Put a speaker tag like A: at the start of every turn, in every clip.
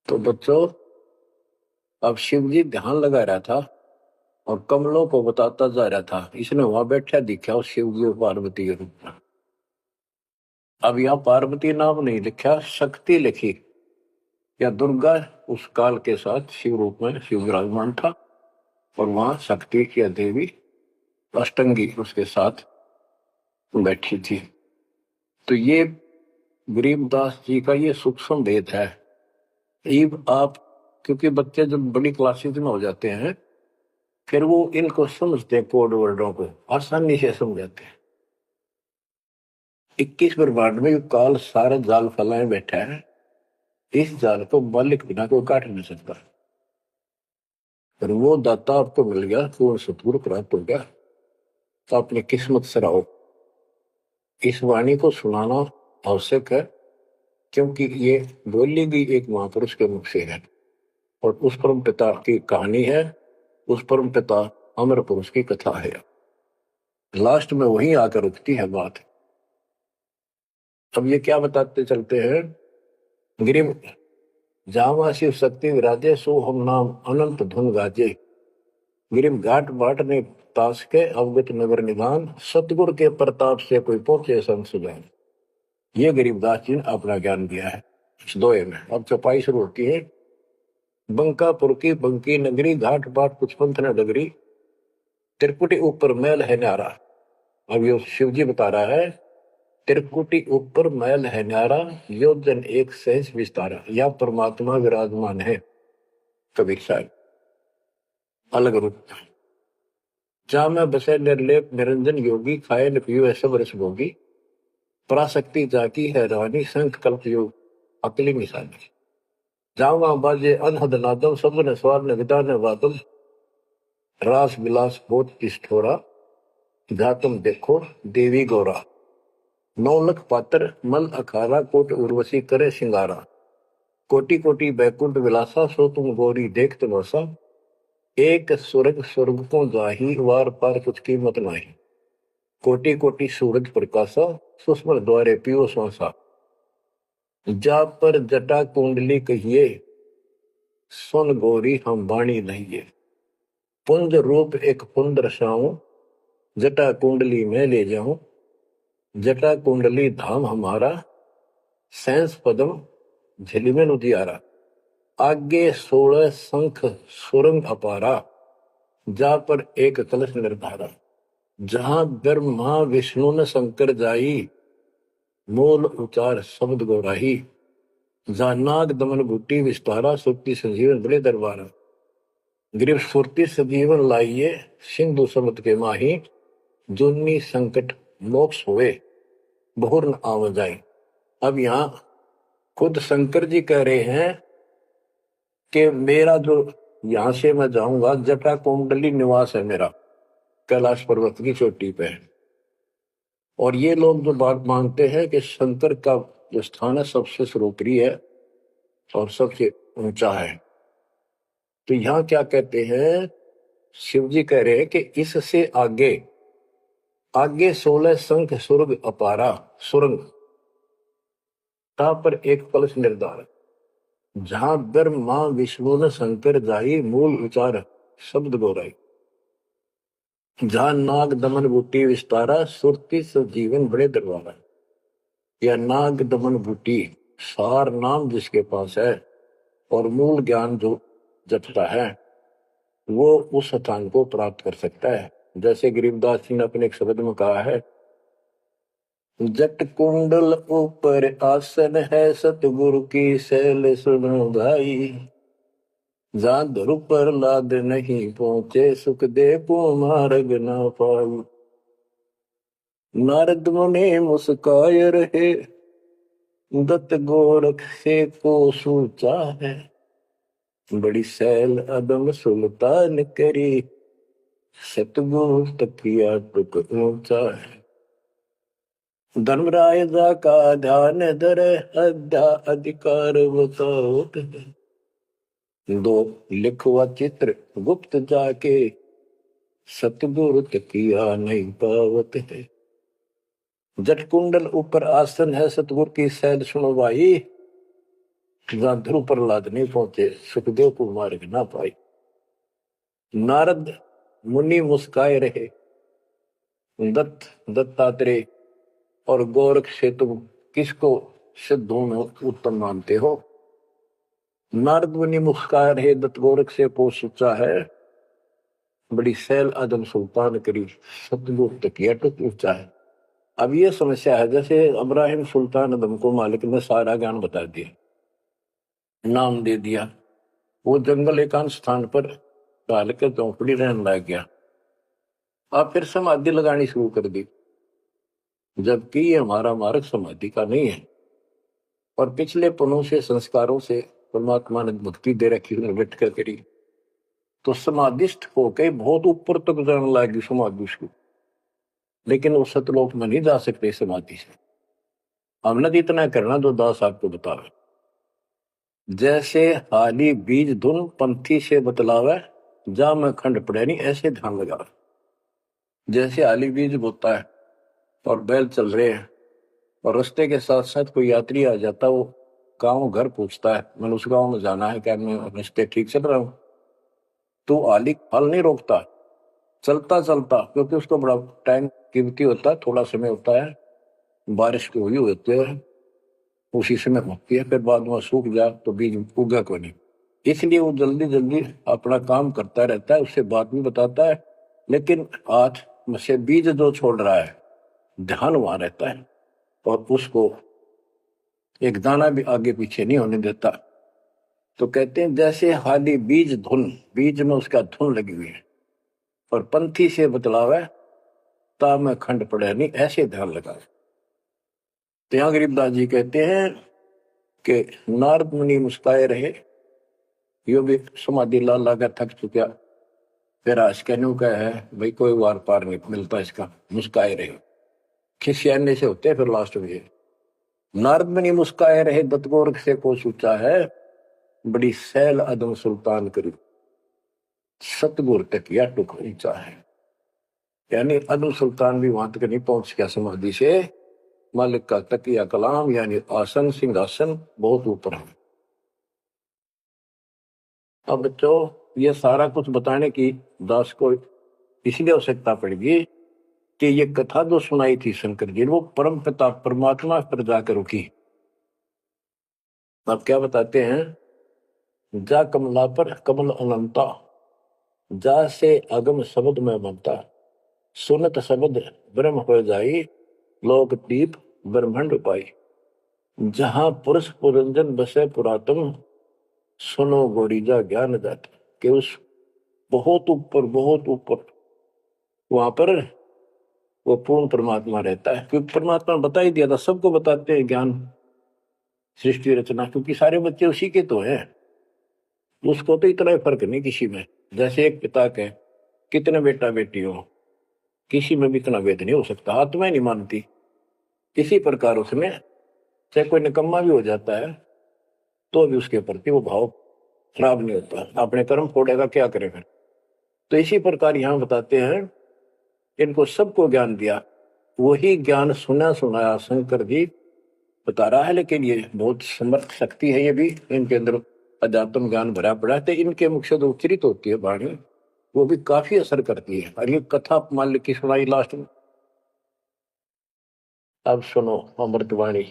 A: तो बच्चों, अब शिव जी ध्यान लगा रहा था और कमलों को बताता जा रहा था। इसने वहां बैठा दिखा उस शिव जी और पार्वती के रूप में। अब यहाँ पार्वती नाम नहीं लिखा, शक्ति लिखी। या दुर्गा उस काल के साथ शिव रूप में शिव विराजमान था और वहां शक्ति की देवी अष्टंगी उसके साथ बैठी थी। तो ये गरीबदास जी का ये सूक्ष्म भेद है। आप क्योंकि बच्चे जब बड़ी क्लासेज में हो जाते हैं फिर वो इनको समझते हैं, कोड वर्डों को आसानी से समझाते हैं। 21 ब्रह्मांड में काल सारा जाल फैलाए बैठा है। इस जाल को मालिक बिना कोई काट नहीं सकता। फिर वो दाता आपको मिल गया, पूर्ण सतगुरु प्राप्त हो गया, तो अपनी किस्मत से रहो। इस वाणी को सुनाना आवश्यक है क्योंकि ये बोली गई एक महापुरुष के मुख से है और उस परम पिता की कहानी है, उस परम पिता अमर पुरुष की कथा है। लास्ट में वही आकर रुकती है बात। अब ये क्या बताते चलते हैं, गिरिम जावा शिव शक्ति विराजे सो हम नाम अनंत धुन गाजे। गिरिम घाट बाट ने तास के अवगत नगर निधान, सतगुरु के प्रताप से कोई पहुंचे संत सुजान। ये गरीबदास जी ने अपना ज्ञान दिया है इस दोहे में। अब चौपाई शुरू होती है। बंकापुर की बंकी नगरी, घाट बाट कुछ पंथ न डगरी, त्रिकुटी ऊपर मैल है न्यारा। अब ये शिव जी बता रहा है, त्रिकुटी ऊपर मैल है न्यारा, योजन एक सहज विस्तारा। या परमात्मा विराजमान है कबीर साहब अलग रूप। जहां में बसे निर्लेप निरंजन योगी, खाए न पियो सब रस भोगी, पराशक्ति जाकी है रानी, संख कल्प योग अकली निशानी। जहां बाजे अनहद नादम, सब न स्वार न विदा न वादम, रास विलास बहुत ठिठोरा, जा तुम देखो देवी गौरा। 9 लख पात्र मल अखारा, कोट उर्वशी करे सिंगारा, कोटि कोटि बैकुंठ विलासा, सो तुम गौरी देख तमाशा। एक स्वर्ग स्वर्ग को जाही, वार पार कुछ कीमत नाही, कोटि कोटि सूरज प्रकाशा, सुस्मर द्वारे पियो श्वासा। जा पर जटा कुंडली कहिए, सुन गौरी हम बाणी नहिए। पुंज रूप एक पुंज रसाऊं, जटा कुंडली में ले जाऊं, जटा कुंडली धाम हमारा, सैंस पदम झिलमिल उजियारा। आगे 16 शंख सुरंग अपारा, जा पर एक कलश निर्धारा। जहां ब्रह्मा विष्णु न शंकर जाई, मूल उचार शब्द गौराही। जहां नाग दमन बूटी विस्तारा, सुरती संजीवन बड़े दरबारा। गिरिव सुरती संजीवन लाइए, सिंधु समुद्र के माही, जुन्नी संकट मोक्ष हुए, बहुर न आव जाए। अब यहाँ खुद शंकर जी कह रहे हैं कि मेरा जो यहां से मैं जाऊंगा, जटा कुंडली निवास है मेरा, कैलाश पर्वत की चोटी पे। और ये लोग जो बात मानते हैं कि शंकर का जो स्थान है सबसे सर्वोपरि है और सबसे ऊंचा है, तो यहाँ क्या कहते हैं, शिव जी कह रहे हैं कि इससे आगे आगे 16 शंख सुरग अपारा, सुरंग पर एक कलश निर्धार। जहां ब्रह्मा विष्णु न शंकर जाई, मूल उचार शब्द गौराई। जहां नाग दमन बूटी विस्तारा, सुरती जीवन बड़े दरबारा। या नाग दमन बूटी सार नाम जिसके पास है और मूल ज्ञान जो जपता है वो उस स्थान को प्राप्त कर सकता है। जैसे गरीबदास जी ने अपने एक शब्द में कहा है, जट कुंडल ऊपर आसन है, सतगुरु की शैल सुनो भाई। जहां ध्रुव पर लाद नहीं पहुंचे, सुख दे को मार्ग ना पाई। नारद मुनि मुस्काय रहे, दत्त गोरख से को सूचा है। बड़ी सैल अदम सुल्तान करी, सतगुरु तकिया टुक ऊंचा है। धर्मराय जा का ध्यान धरे, अद्या अधिकार बताओ। दो लिखवा चित्र गुप्त जाके, सतगुरु तकिया नहीं पावत है। जट कुंडल ऊपर आसन है, सतगुरु की सैद सुनो भाई। जहां ध्रुव प्रहलाद नहीं पहुंचे, सुखदेव को मार्ग ना पाई। नारद मुनि मुस्काए रहे, दत्तात्रेय और गोरख से तुम किसको सिद्धों में उत्तम मानते हो? नारद मुनि मुस्काए रहे, दत्त गोरख से पोष ऊंचा है, बड़ी सैल आदम सुल्तान करी, सतगुरु तकिया टुक ऊंचा है। अब ये समस्या है, जैसे इब्राहिम सुल्तान आदम को मालिक ने सारा ज्ञान बता दिया, नाम दे दिया, वो जंगल एकांत स्थान पर डाल के चौपड़ी रहने लग गया। अब फिर समाधि लगानी शुरू कर दी, जबकि ये हमारा मार्ग समाधि का नहीं है, और पिछले पनों से संस्कारों से परमात्मा ने भक्ति दे रखी, बैठ कर करी, तो समाधिस्थ होके बहुत ऊपर तक जाने लगी समाधि उसको, लेकिन वो सतलोक में नहीं जा सकते समाधि से। हमने तो इतना करना जो दास आपको बतावे, जैसे हाली बीज धुन पंथी से बतलावे, जा में खंड पड़े नहीं, ऐसे ध्यान लगा। जैसे हाली बीज बोता है और बैल चल रहे हैं, और रास्ते के साथ साथ कोई यात्री आ जाता, वो गांव घर पूछता है, मैंने उस गांव में जाना है, क्या मैं रास्ते ठीक चल रहा हूं? तो आली फल नहीं रोकता, चलता चलता, क्योंकि उसको बड़ा टाइम कीमती होता है, थोड़ा समय होता है, बारिश को हुई होती है, उसी समय होती है, फिर बाद में सूख जा तो बीज उगा को नहीं, इसलिए वो जल्दी जल्दी अपना काम करता रहता है, उससे बात भी बताता है, लेकिन आज से बीज जो छोड़ रहा है, ध्यान वहां रहता है, और उसको एक दाना भी आगे पीछे नहीं होने देता। तो कहते हैं जैसे हाली बीज धुन, बीज में उसका धुन लगी हुई है, और पंथी से बतलावे, ता में खंड पड़े नहीं, ऐसे ध्यान लगा। तो यहां गरीबदास जी कहते हैं कि नारद मुनि मुस्काए रहे, यो भी समाधि ला लाकर थक चुका, फिर आज कहने का है भाई कोई वार पार नहीं मिलता इसका, मुस्काए रहे, खिसियाने से होते फिर लास्ट में। नारद मुनि मुस्काए रहे, दत्त गोरख से को सूचा है, बड़ी सैल अदम सुल्तान करी, सतगुरु तक या टुक ऊंचा है। यानी अदम सुल्तान भी वहां तक नहीं पहुंच गया समाधि से, मालिक का तकिया कलाम यानी आसन सिंहासन बहुत ऊपर है। अब बच्चों, ये सारा कुछ बताने की दास को इसलिए आवश्यकता पड़ेगी कि ये कथा जो सुनाई थी शंकर जी, वो परम पिता परमात्मा पर जाकर रुकी। आप क्या बताते हैं? जा कमला पर कमल अनंता, जा से अगम शब्द में बनता, सुनत शब्द ब्रह्म हो जाई, लोक दीप ब्रह्मंड पाई। जहां पुरुष पुरंजन बसे पुरातन, सुनो गोरीजा ज्ञान जात, कि उस बहुत ऊपर वहां पर वो पूर्ण परमात्मा रहता है, क्योंकि परमात्मा बता ही दिया था, सबको बताते हैं ज्ञान सृष्टि रचना, क्योंकि सारे बच्चे उसी के तो हैं, उसको तो इतना फर्क नहीं किसी में। जैसे एक पिता के कितने बेटा बेटी हो, किसी में भी इतना भेद नहीं हो सकता, आत्मा ही नहीं मानती। इसी प्रकार उसमें चाहे कोई निकम्मा भी हो जाता है तो भी उसके प्रति वो भाव खराब नहीं होता, अपने कर्म फोड़ेगा क्या करे फिर। तो इसी प्रकार यहां बताते हैं, इनको सबको ज्ञान दिया, वही ज्ञान सुना सुनाया शंकर जी बता रहा है, लेकिन ये बहुत समर्थ शक्ति है, ये भी इनके अंदर अध्यात्म ज्ञान भरा पड़ा है, तो इनके मुख से जो उच्चरित होती है वाणी, वो भी काफी असर करती है। और ये कथा मान ली की सुनाई लास्ट में, अब सुनो अमृतवाणी।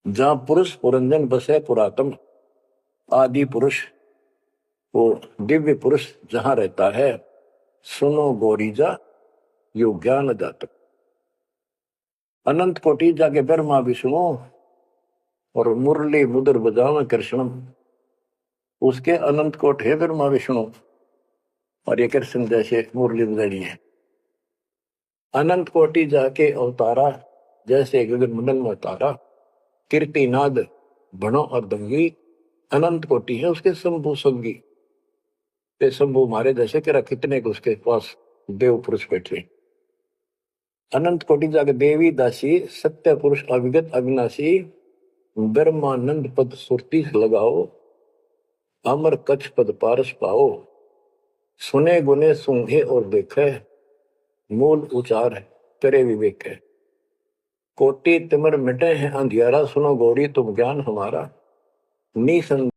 A: जहां पुरुष पुरंजन बसे पुरातन, आदि पुरुष वो दिव्य पुरुष जहां रहता है, सुनो गोरीजा यो ज्ञान जातक। अनंत कोटि जाके ब्रह्मा विष्णु और मुरली मुदर बजावे कृष्णम, उसके अनंत कोट है ब्रह्मा विष्णु, और ये कृष्ण जैसे मुरली बजानी है। अनंत कोटि जाके अवतारा, जैसे गगन मंडल में अवतारा, कीर्तिनाद बनो और दंगी, अनंत कोटि है उसके शंभु संगी, शंभु मारे जैसे कि कितने को उसके पास देव पुरुष बैठे। अनंत कोटि जाके देवी दासी, सत्य पुरुष अविगत अविनाशी, ब्रह्मानंद पद सुरती लगाओ, अमर कच्छ पद पारस पाओ, सुने गुने सूंघे और देखे, मूल उचार करे विवेक है। कोटि तिमिर मिटे हैं अंधियारा, सुनो गौरी तुम ज्ञान हमारा। निसंदेह